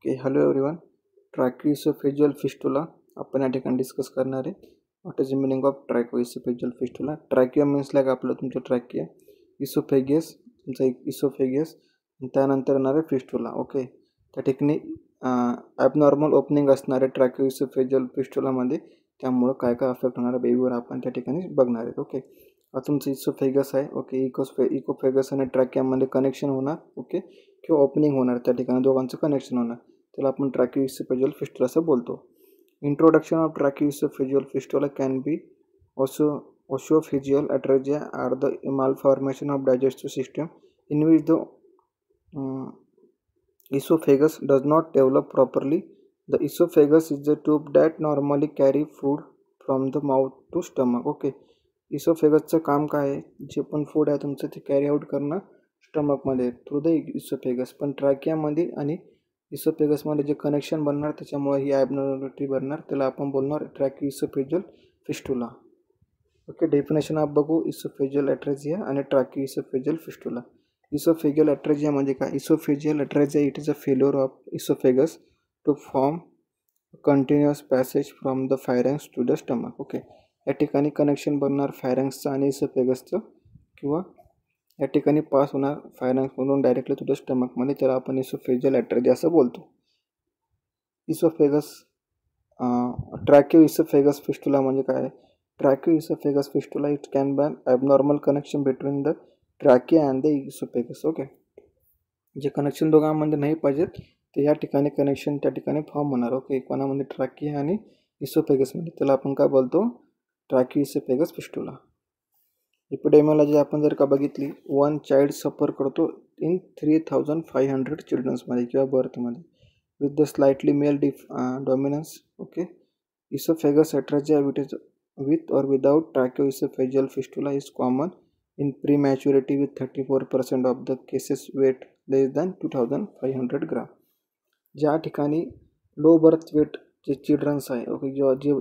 Okay, hello everyone. Tracheoesophageal fistula आपण या ठिकाणी डिस्कस करणार आहे. What is the meaning of tracheoesophageal fistula? Tracheo means like आपलं तुमचं ट्रॅकिया, इसोफेगियस तुमचा इसोफेगियस, त्यानंतर येणार आहे फिस्टुला. ओके, त्या ठिकाणी ॲबनॉर्मल ओपनिंग असणार आहे ट्रॅकियोइसोफेजियल फिस्टुलामध्ये. त्यामुळं काय काय अफेक्ट होणार आहे बेबीवर आपण त्या ठिकाणी बघणार आहेत. ओके, तुमचं इसोफेगस आहे. ओके, इकोफेगस आणि ट्रॅकियामध्ये कनेक्शन होणार. ओके, किंवा ओपनिंग होणार, त्या ठिकाणी दोघांचं कनेक्शन होणार, त्याला आपण ट्रॅकियोइसोफेजियल फिस्टुला असं बोलतो. Introduction of tracheoesophageal fistula can be esophageal atresia are the malformation of digestive system in which the esophagus does not develop properly. The esophagus is the tube that normally carry food from the mouth to stomach. Okay, इसोफेगसचं काम काय आहे? जे पण food आहे तुमचं ते carry out करणं स्टमकमध्ये थ्रू द इसोफेगस. पण ट्रॅकियामध्ये आणि इसोफेगसमध्ये जे कनेक्शन बनणार त्याच्यामुळे ही ॲबनॉर्मॅलिटी बनणार, त्याला आपण बोलणार tracheoesophageal fistula. Okay, definition of बघू इसोफेजियल अट्रेजिया आणि ट्रॅकियोइसोफेजियल फिस्टुला. इसोफेजियल अट्रेजिया म्हणजे काय? Esophageal atresia it is a failure of esophagus to form continuous passage from the pharynx to the stomach. Okay, या ठिकाणी कनेक्शन बनणार फायरॅन्क्सचं आणि इसोफेगसचं, किंवा या ठिकाणी पास होणार फायरॅन्क्समधून डायरेक्टली टू द स्टमकमध्ये, त्याला आपण इसोफेजियल अट्रेजिया असं बोलतो. इसोफेगस ट्रॅकियोइसोफेगस फिस्टुला म्हणजे काय? Tracheoesophagus fistula it can be an abnormal connection between the trachea and the esophagus. Okay, जे कनेक्शन दोघांमध्ये नाही पाहिजेत ते या ठिकाणी कनेक्शन त्या ठिकाणी फॉर्म होणार. ओके, कोणामध्ये? ट्रॅकिया आणि इसोफेगसमध्ये, त्याला आपण काय बोलतो? ट्रॅकियोइसोफेगस फिस्टुला. एपिडेमियोलॉजी आपण जर का बघितली, 1 चाइल्ड सफर करतो इन 3500 चिल्ड्रन्समध्ये किंवा बर्थमध्ये with the slightly male dominance. Okay, esophagus atresia with or without trachyesophageal fistula is common in prematurity with 34% of the cases weight less than 2500 ग्राम. ज्या ठिकाणी लो बर्थ वेट जे चिल्ड्रन्स आहे, ओके,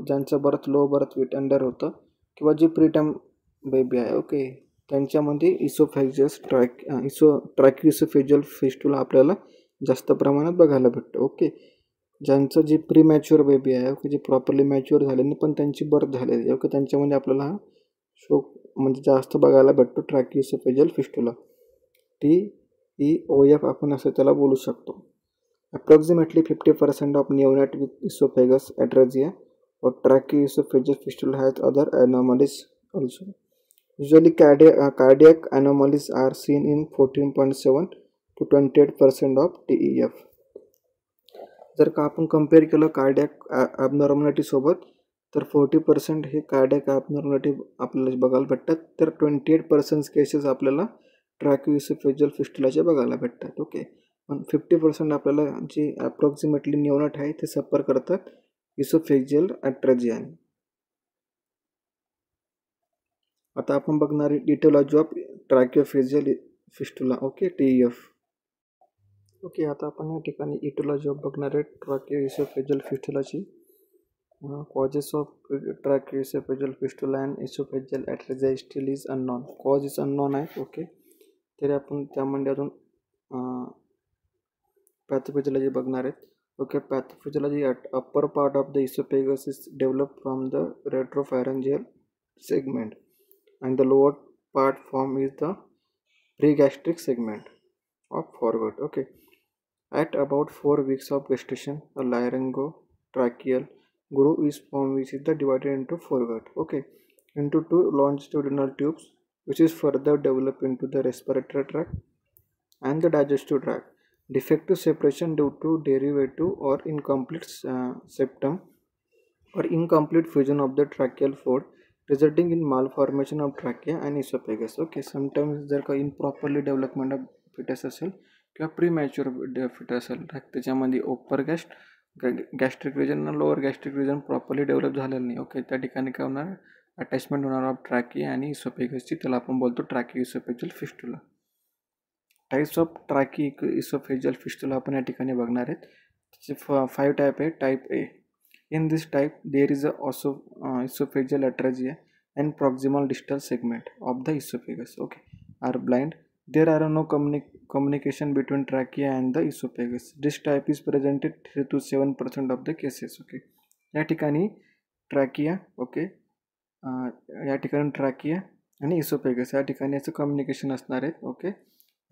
ज्यांचं लो बर्थ वेट अंडर होतं, किंवा जे preterm baby आहे, okay, त्यांच्यामध्ये ट्रॅकियोइसोफेजियल फिस्टुला आपल्याला जास्त प्रमाणात बघायला भेटतं. ओके, ज्यांचं जे प्रीमॅच्युअर बेबी आहे, ओके, जे प्रॉपरली मॅच्युअर झाले नाही पण त्यांची बर्थ झालेली आहे, ओके, त्यांच्यामध्ये आपल्याला हा शो म्हणजे जास्त बघायला भेटतो ट्रॅकियोइसोफेजियल फिस्टुला. TEOF आपण असं त्याला बोलू शकतो. Approximately 50% of neonate with esophagus atresia or trachyesophageal fistula has other anomalies also. Usually cardiac anomalies are seen in 14.7 to 28% of TEF. जर का आपण कंपेअर केलं कार्डियक ॲबनॉर्मॅलिटी सोबत, तर 40% हे कार्डियक ॲबनॉर्मॅलिटी आपल्याला बघायला भेटतात, तर 28% केसेस आपल्याला ट्रॅकियोइसोफेजियल फिस्टुलाचे बघायला भेटतात. ओके, पण 50% आपल्याला जे अप्रॉक्सिमेटली निओनॅट आहे ते सफर करतात इसोफेजियल अट्रेजियाने. आता आपण बघणार आहे etiology of tracheoesophageal fistula. Okay, TEF. Okay, आता आपण या ठिकाणी इटिओलॉजी ऑफ बघणार आहे ट्रॅकियोइसोफेजियल फिस्टुलाची. Causes of tracheoesophageal fistula and esophageal atresia still is unknown. Cause is unknown आहे. ओके, तरी आपण त्यामध्ये अजून पॅथोफिजियोलॉजी बघणार आहेत. Okay, pathophysiology upper part of the esophagus is develop from the retropharyngeal segment and the lower part form is the pregastric segment of foregut. Okay, at about 4 weeks of gestation, a laryngotracheal groove is formed, which is divided into foregut. Okay, into two longitudinal tubes, which is further developed into the respiratory tract and the digestive tract. Defective separation due to derivative or incomplete septum or incomplete fusion of the tracheal fold resulting in malformation of trachea and esophagus. Okay, sometimes जर का improperly development of fetus असेल किंवा premature fetus असेल, त्याच्यामध्ये upper gastric region आणि lower gastric region properly develop झालेलं नाही. Okay, त्या ठिकाणी काय होणार? अटॅचमेंट होणार ऑफ ट्रॅकिया आणि इसोफेगसची, त्याला आपण बोलतो ट्रॅकियोइसोफेजियल fistula. Types of tracheoesophageal fistula आपण या ठिकाणी बघणार आहेत. त्याचे 5 टाईप आहे. Type A. In this type, there is a esophageal atresia and proximal distal segment of the esophagus, okay, are blind. There are no communication between trachea and the esophagus. This type is presented 3 to 7% of the cases. Okay, या ठिकाणी trachea, okay, या ठिकाणी trachea आणि oesophagus या ठिकाणी याचं communication असणार आहे. ओके,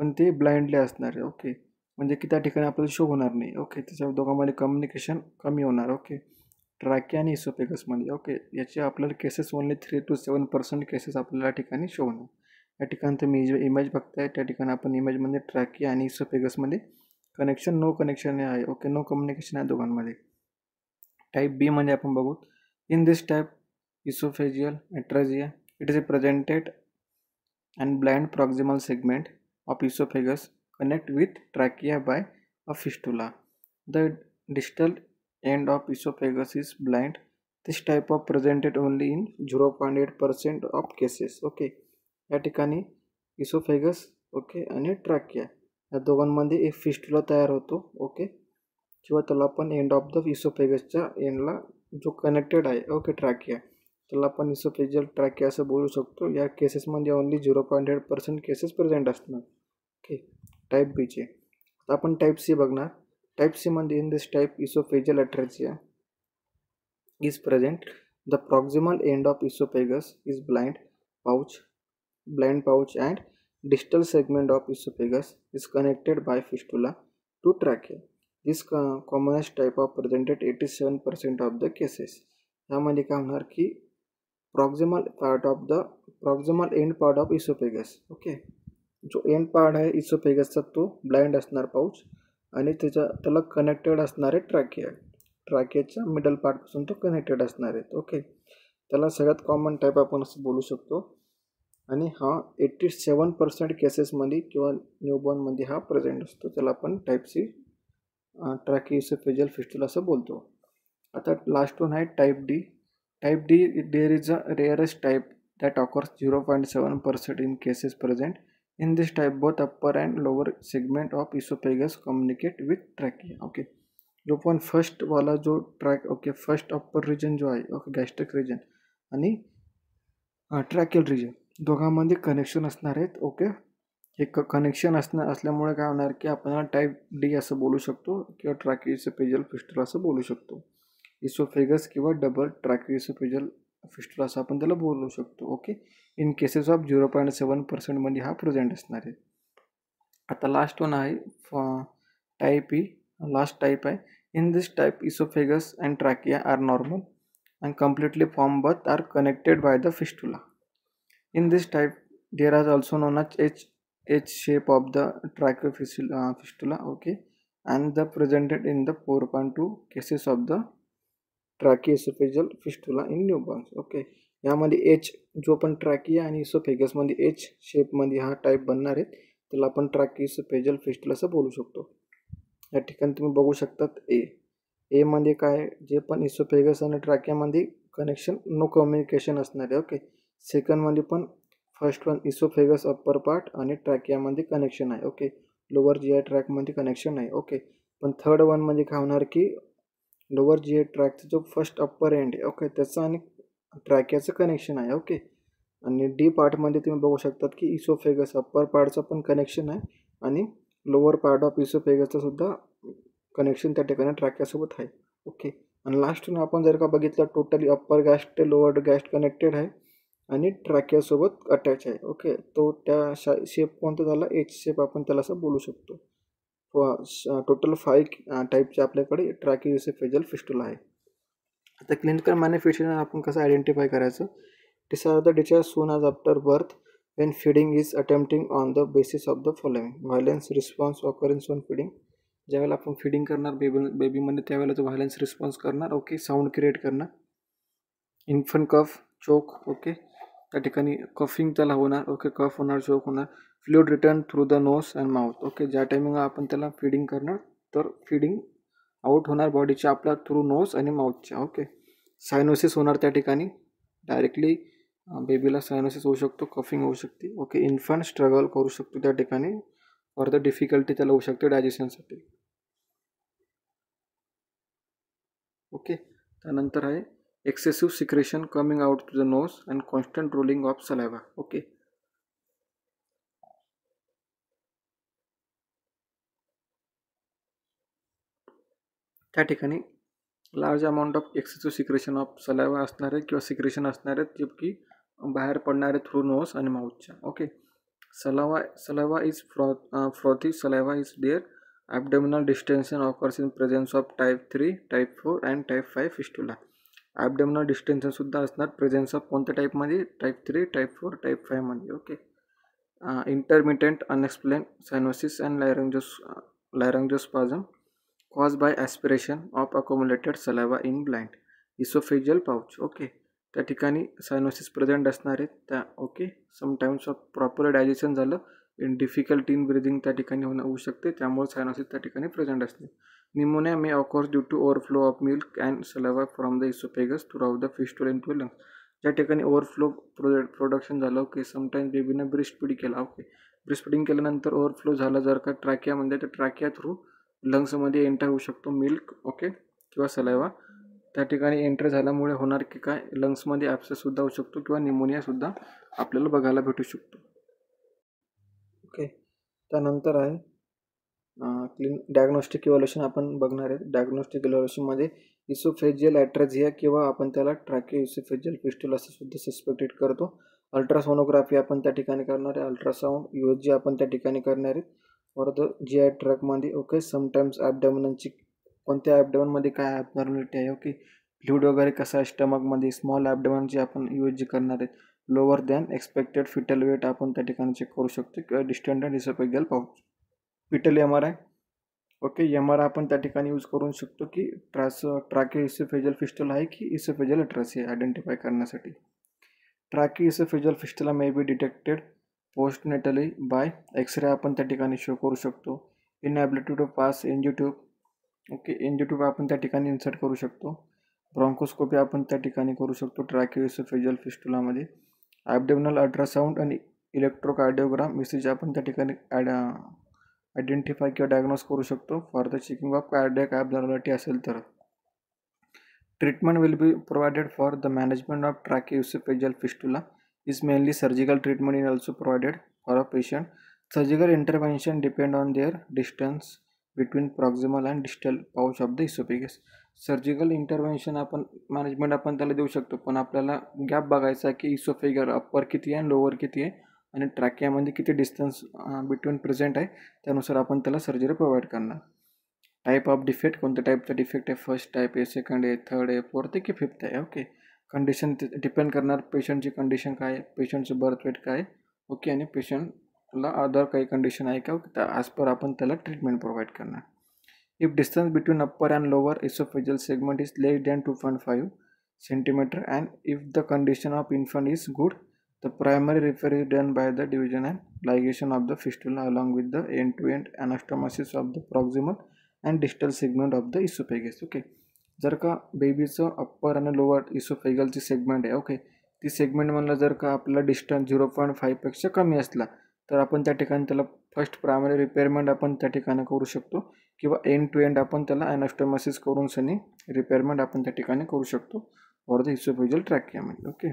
पण ते ब्लाइंडली असणार आहे. ओके, म्हणजे की त्या ठिकाणी आपल्याला शो होणार नाही. ओके, त्याच्या दोघांमध्ये कम्युनिकेशन कमी होणार. ओके, ट्रॅकिया आणि इसोफेगसमध्ये. ओके, याचे आपल्याला केसेस ओनली 3 to 7% केसेस आपल्याला या ठिकाणी शो होणार. या ठिकाणी तुम्ही इमेज बघताय, त्या ठिकाणी आपण इमेजमध्ये ट्रॅकिया आणि इसोफेगसमध्ये कनेक्शन, नो कनेक्शन आहे. ओके, नो कम्युनिकेशन आहे दोघांमध्ये. टाईप बी मध्ये आपण बघू. In this type esophageal atresia, it is presented and blind proximal segment of esophagus connect with trachea by a fistula. The distal end of esophagus is blind. This type of presented only in 0.8% of cases. Okay, या ठिकाणी oesophagus, okay, आणि trachea या दोघांमध्ये एक fistula तयार होतो. Okay, किंवा त्याला आपण एंड ऑफ द इसोफेगसच्या एंडला जो कनेक्टेड आहे, ओके, ट्रॅकिया, त्याला आपण इसोफेजियल ट्रॅकिया असं बोलू शकतो. या केसेसमध्ये ओनली 0.8% केसेस प्रेझेंट असणार. ओके, टाईप बीचे. आता आपण टाईप सी बघणार. टाईप सीमध्ये in this type oesophageal अट्रेसिया is present. The proximal end of esophagus is blind pouch and distal segment of esophagus is connected by fistula to trachea. This commonest type of presented 87% of the cases. यामध्ये काय होणार की proximal end part of esophagus, okay, जो end part आहे इसोफेगसचा तो blind असणार pouch आणि त्याला कनेक्टेड असणारे ट्रॅकियाच्या मिडल पार्टपासून तो कनेक्टेड असणार आहे. ओके, त्याला सगळ्यात कॉमन टाईप आपण असं बोलू शकतो आणि हा 87% केसेसमध्ये किंवा न्यूबॉर्नमध्ये हा प्रेझेंट असतो. त्याला आपण टाईप सी ट्रॅकियोइसोफेजियल फिस्टुला असं बोलतो. आता लास्ट वन आहे type D. Type D, there is a rarest type that occurs 0.7% in cases present. In this type both upper and lower segment of esophagus communicate with trachea. Okay, जो पण first वाला जो okay, first upper region जो आहे, okay, gastric region आणि tracheal region दोघांमध्ये connection असणार आहेत. ओके, हे कनेक्शन असल्यामुळे काय होणार की आपण टाईप डी असं बोलू शकतो किंवा ट्रॅकियोइसोफेजियल फिस्टुला असं बोलू शकतो. इसोफेगस किंवा डबल ट्रॅकियोइसोफेजियल फिस्टुला असं आपण त्याला बोलू शकतो. ओके, इन केसेस ऑफ 0.7% मध्ये हा प्रेझेंट असणार आहे. आता लास्ट वन आहे टाईप ई. लास्ट टाईप आहे. In this type esophagus and trachea are normal and completely formed but are connected by the fistula. In this type, there is also known as H shape of the tracheofistula, okay, and the presented in the 4.2 cases of the tracheoesophageal fistula in newborns. Okay, यामध्ये H जो पण trachea आणि इसोफेगसमध्ये H शेपमध्ये हा type बनणार आहे, त्याला आपण ट्रॅकियोइसोफेजियल फिस्टुला असं बोलू शकतो. या ठिकाणी तुम्ही बघू शकतात ए मध्ये काय, जे पण इसोफेगस आणि ट्रॅकियामध्ये कनेक्शन, नो कम्युनिकेशन असणार आहे. ओके, सेकंडमध्ये पण first one esophagus upper part आणि ट्रॅकियामध्ये कनेक्शन आहे. ओके, लोअर जी आय ट्रॅकमध्ये कनेक्शन आहे. ओके, पण थर्ड वनमध्ये काय होणार की लोअर जी आय ट्रॅकचा जो फर्स्ट अप्पर एंड आहे, ओके, त्याचं आणि ट्रॅकियाचं कनेक्शन आहे. ओके, आणि डी पार्टमध्ये तुम्ही बघू शकतात की इसोफेगस अप्पर पार्टचं पण कनेक्शन आहे आणि लोअर पार्ट ऑफ इसोफेगसचं सुद्धा कनेक्शन त्या ठिकाणी ट्रॅकियासोबत आहे. ओके, आणि लास्टून आपण जर का बघितलं टोटली अप्पर गॅस्ट ते लोअर गॅस्ट कनेक्टेड आहे आणि ट्रॅकियासोबत अटॅच आहे. ओके, तो त्या शेप कोणता झाला, एच शेप आपण त्याला असं बोलू शकतो. टोटल 5 टाईपचे आपल्याकडे ट्रॅकियोइसोफेजियल फिस्टुला आहे. आता क्लिनिकल मॅनिफेस्टेशन आपण कसं आयडेंटिफाय करायचं. This are the discharge soon as after birth when feeding is attempting on the basis of the following: violence response occurrence on feeding. ज्यावेळेला आपण फिडिंग करणार बेबीमध्ये त्यावेळेला तो व्हायलन्स रिस्पॉन्स करणार. ओके, साऊंड क्रिएट करणार. इन्फंट कफ, चोक, okay, त्या ठिकाणी coughing त्याला होणार. ओके, कफ होणार, चोक होणार. Fluid return through the nose and mouth. Okay, ज्या टायमिंगला आपण त्याला फिडिंग करणार तर फिडिंग आउट होणार बॉडीच्या आपल्या थ्रू नोज आणि माउथच्या. ओके, सायनोसिस होणार त्या ठिकाणी, डायरेक्टली बेबीला सायनोसिस होऊ शकतो, कफिंग होऊ शकते. ओके, इन्फंट स्ट्रगल करू शकतो त्या ठिकाणी, फॉर द डिफिकल्टी त्याला होऊ शकते डायजेशनसाठी. ओके, त्यानंतर आहे excessive secretion coming out to the nose and constant rolling of saliva. Okay, त्या ठिकाणी large amount of excessive secretion of saliva असणारे किंवा सिक्रेशन असणारे जे की बाहेर पडणारे थ्रू नोज आणि माउथच्या. Okay. Saliva is frothy saliva is there abdominal distension occurs in presence of type 3, type 4 and type 5 fistula. abdominal distension सुद्धा असणार प्रेझेन्स ऑफ कोणत्या टाईपमध्ये, टाईप 3, टाईप 4, टाईप 5 मध्ये. Okay. Intermittent unexplained cyanosis and laryngospasm caused by aspiration of accumulated saliva in blind esophageal pouch. Okay. त्या ठिकाणी cyanosis present असणार आहेत त्या. Okay. Sometimes of proper digestion झालं, इन डिफिकल्टी इन ब्रिदिंग त्या ठिकाणी होऊ शकते, त्यामुळे सायनोसिस त्या ठिकाणी प्रेझेंट असते. Pneumonia may occurs due to overflow of milk and saliva from the oesophagus throughout the fistula into lungs. ज्या ठिकाणी ओव्हरफ्लो प्रोडक्शन झालं, ओके, समटाईम्स बेबीनं ब्रेस्ट फीडिंग केला, ओके, ब्रेस्ट फीडिंग केल्यानंतर ओव्हरफ्लो झाला जर का ट्रॅकियामध्ये, तर ट्रॅकिया थ्रू लंग्समध्ये एंटर होऊ शकतो मिल्क, ओके, किंवा सलाइवा. त्या ठिकाणी एंटर झाल्यामुळे होणार की काय, लंग्समध्ये ॲब्सेससुद्धा होऊ शकतो किंवा निमोनियासुद्धा आपल्याला बघायला भेटू शकतो. ओके. त्यानंतर आहे डायग्नोस्टिक इव्हॅल्युएशन आपण बघणार आहे. डायग्नोस्टिक इव्हॅल्युएशनमध्ये इसोफेजियल ॲट्रेझिया किंवा आपण त्याला ट्रॅकियो इसोफेजियल फिस्टुला असं सुद्धा सस्पेक्टेड करतो. अल्ट्रासोनोग्राफी आपण त्या ठिकाणी करणार आहे. अल्ट्रासाऊंड USG आपण त्या ठिकाणी करणार आहे. फॉर द GI ट्रॅकमध्ये. ओके. समटाईम्स ॲबडॉमिनची कोणत्या ॲबडॉमिनमध्ये काय ॲबनॉर्मॅलिटी आहे, ओके, फ्लूइड वगैरे कसं आहे स्टमकमध्ये, स्मॉल ॲबडॉमिनची आपण USG करणार आहे. Lower than expected fetal weight आपण त्या ठिकाणी चेक करू शकतो किंवा distended esophageal pouch. Fetal MRI. Okay. MRI आपण त्या ठिकाणी यूज करू शकतो की ट्रॅकियो इसोफेजियल फिस्टुला आहे की इसोफेजियल ॲट्रेझिया आयडेंटिफाय करण्यासाठी. Tracheo esophageal fistula may be detected postnatally by x ray आपण त्या ठिकाणी शो करू शकतो. Inability to pass NG tube. Okay. NG tube आपण त्या ठिकाणी इन्सर्ट करू शकतो. ब्रॉन्कोस्कोपी आपण त्या ठिकाणी करू शकतो ट्रॅकियो इसोफेजियल फिस्टुलामध्ये. ॲबडॉमिनल अल्ट्रासाऊंड आणि इलेक्ट्रोकार्डिओग्राम मेसेज आपण त्या ठिकाणी आयडेंटिफाय किंवा डायग्नोज करू शकतो for the checking of cardiac abnormality असेल तर. Treatment will be provided for the management of tracheo esophageal fistula is mainly surgical treatment in also provided for a patient. Surgical intervention depend on their distance between proximal and distal pouch of the esophagus. Surgical intervention आपण management आपण त्याला देऊ शकतो, पण आपल्याला gap बघायचा आहे की इसोफेगर अप्पर किती आहे आणि लोअर किती आहे आणि ट्रॅकियामध्ये किती डिस्टन्स बिटवीन प्रेझेंट आहे, त्यानुसार आपण त्याला सर्जरी प्रोव्हाइड करणार. टाईप ऑफ डिफेक्ट, कोणत्या टाईपचा डिफेक्ट आहे, फर्स्ट टाईप आहे, सेकंड आहे, थर्ड आहे, फोर्थ आहे की फिफ्थ आहे. ओके. कंडिशन डिपेंड करणार पेशंटची कंडिशन काय आहे, पेशंटचं बर्थ वेट काय आहे, ओके, आणि पेशंटला अदर काही कंडिशन आहे का, ॲज पर आपण त्याला ट्रीटमेंट प्रोव्हाइड करणार. If distance between upper and lower oesophageal segment is less than 2.5 centimeter and if the condition of infant is good, the primary repair is done by the division and ligation of the fistula along with the end-to-end anastomosis of the proximal and distal segment of the esophagus. Okay. जर का बेबीचं upper आणि lower इसोफेगलची segment आहे, okay, ती segment म्हणलं जर का आपला distance 0.5 पेक्षा कमी असला तर आपण त्या ठिकाणी त्याला फर्स्ट प्रायमरी रिपेअरमेंट आपण त्या ठिकाणी करू शकतो किंवा एंड टू एंड आपण त्याला ॲनास्टोमोसिस करून सनी रिपेअरमेंट आपण त्या ठिकाणी करू शकतो फॉर द इसोफेजियल ट्रॅकियामध्ये. ओके.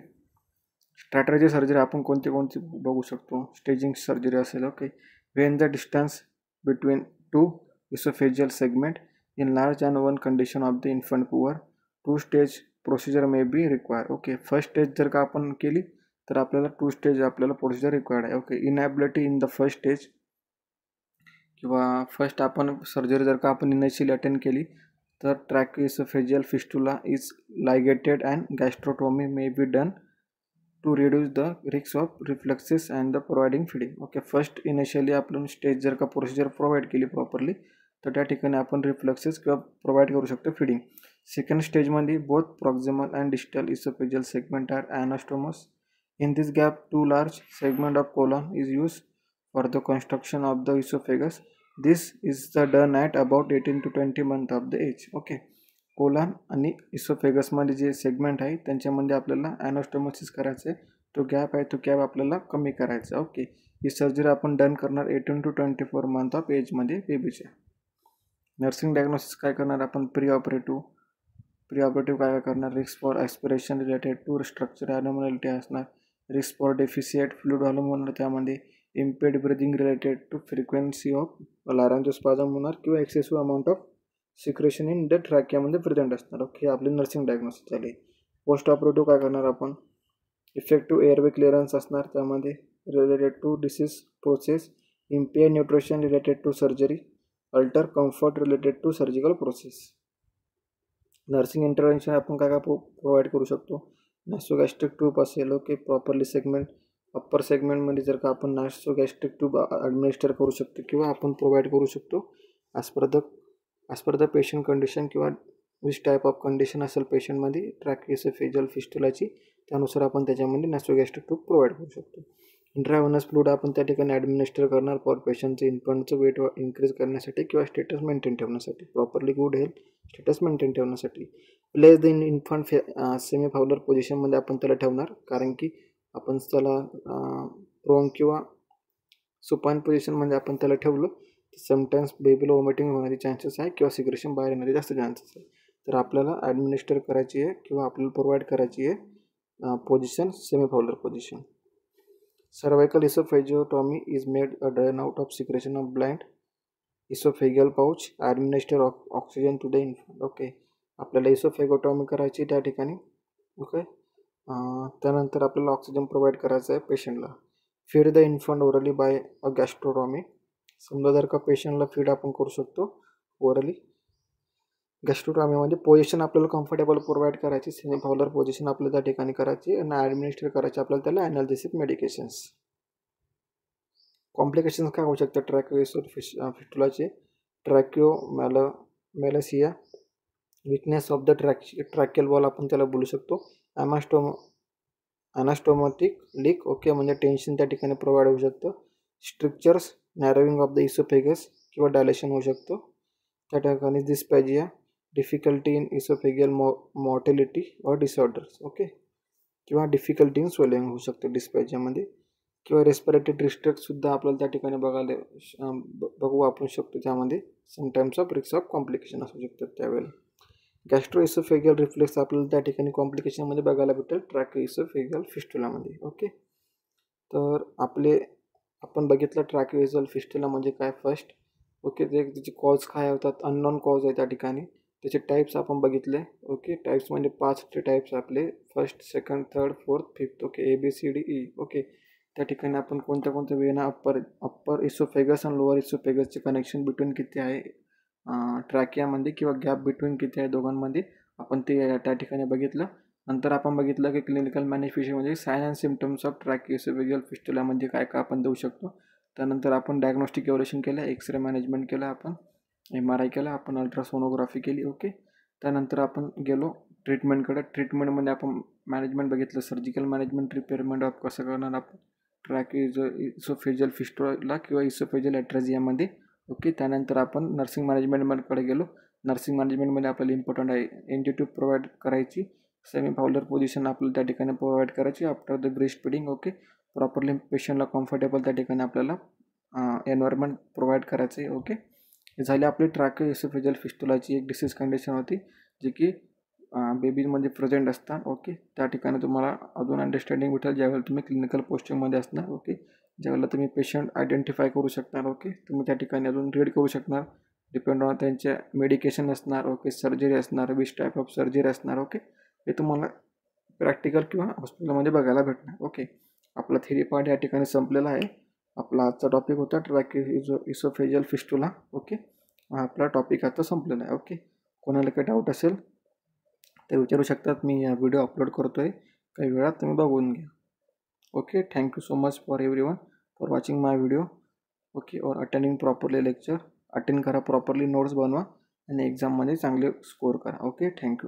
स्ट्रॅटर्जी सर्जरी आपण कोणती बघू शकतो. स्टेजिंग सर्जरी असेल, okay, when the distance between two esophageal segment in large and one condition of the infant poor 2 stage procedure may be require. Okay. First stage जर का आपण केली तर आपल्याला 2 स्टेज आपल्याला प्रोसिजर रिक्वायर्ड आहे. Okay. Inability in the first stage किंवा first आपण सर्जरी जर का आपण इनिशियली अटेंड केली तर tracheo esophageal fistula is ligated and gastrotomy may be done to reduce the risk of reflexes and the providing feeding. Okay. First initially आपण stage जर का प्रोसिजर प्रोव्हाइड केली प्रॉपरली तर त्या ठिकाणी आपण रिफ्लेक्सेस किंवा प्रोव्हाइड करू शकतो फिडिंग. सेकंड स्टेजमध्ये both proximal and distal esophageal segment are anastomose. In this gap, 2 large segment of colon is used for the construction of the esophagus. This is done at about 18 to 20 months of the age. Okay. Colon आणि इसोफेगसमध्ये जे segment आहे त्यांच्यामध्ये आपल्याला anastomosis करायचं आहे. तो gap आहे, तो गॅप आपल्याला कमी करायचा. ओके. ही सर्जरी आपण डन करणार 18 to 24 मंथ ऑफ एजमध्ये बेबीचे. नर्सिंग डायग्नोसिस काय करणार आपण, प्री ऑपरेटिव्ह काय करणार, risk for aspiration related to structure anomaly असणार, risk for deficient fluid volume होणार, त्यामध्ये impede breathing related to frequency of laryngospasm होणार किंवा excessive amount of secretion in the ट्रॅकियामध्ये प्रेझेंट असणार. ओके, आपली नर्सिंग डायग्नोसिस झाली. पोस्ट ऑपरेटिव्ह काय करणार आपण, इफेक्टिव्ह एअरवे क्लिअरन्स असणार त्यामध्ये, related to disease process, impair nutrition related to surgery, alter comfort related to surgical process. Nursing intervention आपण काय काय प्रोव्हाइड करू शकतो, नॅसोगॅस्ट्रिक ट्यूब असेल, ओके, प्रॉपरली सेगमेंट, अप्पर सेगमेंटमध्ये जर का आपण नॅसोगॅस्ट्रिक ट्यूब ॲडमिनिस्टर करू शकतो किंवा आपण प्रोव्हाइड करू शकतो as per the patient condition किंवा विच टाईप ऑफ कंडिशन असेल पेशंटमध्ये ट्रॅकियोएसोफेजियल फिस्टुलाची, त्यानुसार आपण त्याच्यामध्ये नॅसोगॅस्ट्रिक ट्यूब प्रोव्हाइड करू शकतो. इंट्राव्हेनस फ्लूइड आपण त्या ठिकाणी ॲडमिनिस्टर करणार फॉर पेशंटचं इन्फंटचं वेट इन्क्रीज करण्यासाठी किंवा स्टेटस मेंटेन ठेवण्यासाठी, properly good health status maintain ठेवण्यासाठी. Place the infant semi Fowler पोझिशनमध्ये आपण त्याला ठेवणार, कारण की आपण त्याला प्रोन किंवा सुपाइन पोझिशनमध्ये आपण त्याला ठेवलं तर समटाईम्स बेबीला वॉमिटिंग होण्याचे चान्सेस आहे किंवा सिक्रेशन बाहेर येण्याचे जास्त चान्सेस आहे. तर आपल्याला ॲडमिनिस्टर करायची आहे किंवा आपल्याला प्रोव्हाइड करायची आहे position semi Fowler position. Cervical esophagotomy is made a drain out of secretion of blind esophageal pouch, administer oxygen to the infant. Okay, आपल्याला इसोफेगोटॉमी करायची त्या ठिकाणी. ओके, त्यानंतर आपल्याला ऑक्सिजन प्रोव्हाइड करायचं आहे पेशंटला. Feed the infant orally by a gastrotomy. समजा जर का पेशंटला फीड आपण करू शकतो ओरली गॅस्ट्रोटॉमीमध्ये. पोझिशन आपल्याला कम्फर्टेबल प्रोव्हाइड करायची, सेमी फाउलर पोझिशन आपल्याला त्या ठिकाणी करायची आणि ॲडमिनिस्टर करायची आपल्याला त्याला ॲनाल्जेसिक मेडिकेशन्स. कॉम्प्लिकेशन्स काय होऊ शकतात ट्रॅकियोएसोफिस्टुलाचे, tracheomalacia, weakness of the tracheal wall आपण त्याला बोलू शकतो, ॲनास्टोमॅटिक लीक, ओके, म्हणजे टेन्शन त्या ठिकाणी प्रोव्हाइड होऊ शकतं. Strictures, narrowing of the esophagus किंवा डायलेशन होऊ शकतो त्या ठिकाणी. Dysphagia, difficulty in esophageal mortality और डिसऑर्डर्स, ओके, किंवा डिफिकल्टी इन स्वेलिंग होऊ शकतं डिस्पॅजियामध्ये. किंवा रेस्पिरेटरी डिस्ट्रेससुद्धा आपल्याला त्या ठिकाणी बघू आपण शकतो त्यामध्ये. Sometimes of risk of complication असू शकतात त्यावेळेला. गॅस्ट्रोइसोफेगियल रिफ्लेक्स आपल्याला त्या ठिकाणी कॉम्प्लिकेशनमध्ये बघायला भेटेल ट्रॅकियोएसोफेगियल फिस्टुलामध्ये. ओके, तर आपण बघितलं ट्रॅकियोएसोफेगियल फिस्टुला म्हणजे काय फर्स्ट. ओके, त्याचे कॉज काय होतात, अननोन कॉज आहे त्या ठिकाणी. त्याचे टाईप्स आपण बघितले. ओके, टाईप्स म्हणजे 5 टाईप्स आपले, first, second, third, fourth, fifth. Okay, ABCDE. Okay, त्या ठिकाणी आपण कोणत्या वेना अप्पर इसोफेगस आणि लोअर इसोफेगसचे कनेक्शन बिटवीन किती आहे ट्रॅकियामध्ये किंवा गॅप बिटवीन किती आहे दोघांमध्ये, आपण ते त्या ठिकाणी बघितलं. नंतर आपण बघितलं की क्लिनिकल मॅनिफेस्टेशन म्हणजे साइन अँड सिम्पटम्स ऑफ ट्रॅकियोएसोफेजियल फिस्टुलामध्ये काय काय आपण देऊ शकतो. त्यानंतर आपण डायग्नोस्टिक इव्हॅल्युएशन केलं, एक्सरे मॅनेजमेंट केलं, आपण MRI केला, आपण अल्ट्रासोनोग्राफी केली. ओके, त्यानंतर आपण गेलो ट्रीटमेंटकडे. ट्रीटमेंटमध्ये आपण मॅनेजमेंट बघितलं, सर्जिकल मॅनेजमेंट, रिपेअरमेंट ऑफ कसं करणार आपण ट्रॅकियोएसोफेजियल फिस्टुला किंवा इसोफेजियल ॲट्रेझियामध्ये. ओके, त्यानंतर आपण नर्सिंग मॅनेजमेंटकडे गेलो. नर्सिंग मॅनेजमेंटमध्ये आपल्याला इम्पॉर्टंट आहे NG ट्यूब प्रोव्हाइड करायची, सेमी फाउलर पोझिशन आपल्याला त्या ठिकाणी प्रोव्हाइड करायची after the breast feeding. Okay, properly पेशंटला कम्फर्टेबल त्या ठिकाणी आपल्याला एन्व्हायरमेंट प्रोव्हाइड करायचं आहे. ओके, हे झाली आपली ट्रॅकियोएसोफेजियल फिस्टुलाची एक डिसीज कंडिशन होती जी की बेबीजमध्ये प्रेझेंट असतात. ओके, त्या ठिकाणी तुम्हाला अजून अंडरस्टँडिंग भेटेल ज्यावेळेला तुम्ही क्लिनिकल पोस्टिंगमध्ये असणार. ओके, ज्यावेळेला तुम्ही पेशंट आयडेंटिफाय करू शकणार. ओके, तुम्ही त्या ठिकाणी अजून रीड करू शकणार, डिपेंड ऑन त्यांचे मेडिकेशन असणार. ओके, सर्जरी असणार, विच टाईप ऑफ सर्जरी असणार. ओके, हे तुम्हाला प्रॅक्टिकल किंवा हॉस्पिटलमध्ये बघायला भेटणार. ओके, आपला थेरी पार्ट या ठिकाणी संपलेला आहे. आपला आजचा टॉपिक होता ट्रॅकियोएसोफेजियल फिस्टुला. ओके, आपला टॉपिक आता संपलेला आहे. ओके, कोणाला काही डाऊट असेल ते विचारू शकतात. मी या व्हिडिओ अपलोड करतो आहे, काही वेळात तुम्ही बघून घ्या. Okay, thank you so much for everyone for watching my video. Okay, और अटेंडिंग प्रॉपरली लेक्चर, अटेंड करा प्रॉपरली, नोट्स बनवा आणि एक्झाममध्ये चांगले स्कोर करा. Okay, thank you.